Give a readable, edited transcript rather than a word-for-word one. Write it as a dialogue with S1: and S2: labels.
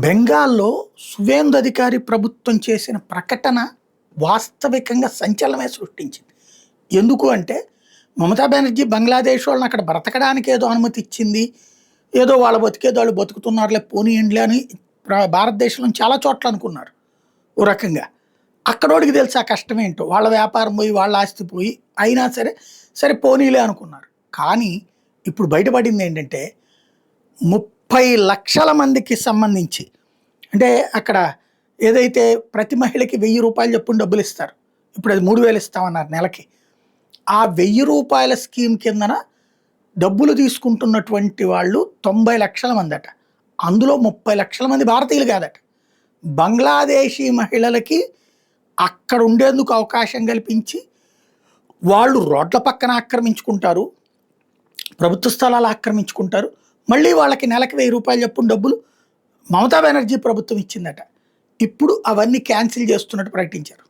S1: బెంగాల్లో సువేందు అధికారి ప్రభుత్వం చేసిన ప్రకటన వాస్తవికంగా సంచలనమే సృష్టించింది. ఎందుకు అంటే మమతా బెనర్జీ బంగ్లాదేశ్ వాళ్ళని అక్కడ బ్రతకడానికి ఏదో అనుమతి ఇచ్చింది. ఏదో వాళ్ళ బతికేదో వాళ్ళు బతుకుతున్నారులే పోనీయండిలే అని భారతదేశంలో చాలా చోట్ల అనుకున్నారు ఓ రకంగా. అక్కడోడికి తెలుసు ఆ కష్టం ఏంటో. వాళ్ళ వ్యాపారం పోయి, వాళ్ళ ఆస్తి పోయి అయినా సరే, సరే పోనీలే అనుకున్నారు. కానీ ఇప్పుడు బయటపడింది ఏంటంటే 30 లక్షల మందికి సంబంధించి అంటే అక్కడ ఏదైతే ప్రతి మహిళకి ₹1000 చొప్పున డబ్బులు ఇస్తారు. ఇప్పుడు అది 3000 ఇస్తామన్నారు నెలకి. ఆ ₹1000 స్కీమ్ కిందన డబ్బులు తీసుకుంటున్నటువంటి వాళ్ళు 90 లక్షల మందట. అందులో 30 లక్షల మంది భారతీయులు కాదట. బంగ్లాదేశీ మహిళలకి అక్కడ ఉండేందుకు అవకాశం కల్పించి వాళ్ళు రోడ్ల పక్కన ఆక్రమించుకుంటారు, ప్రభుత్వ స్థలాలు ఆక్రమించుకుంటారు. మళ్ళీ వాళ్ళకి నెలకి ₹1000 చొప్పున డబ్బులు మమతా బెనర్జీ ప్రభుత్వం ఇచ్చిందట. ఇప్పుడు అవన్నీ క్యాన్సిల్ చేస్తున్నట్టు ప్రకటించారు.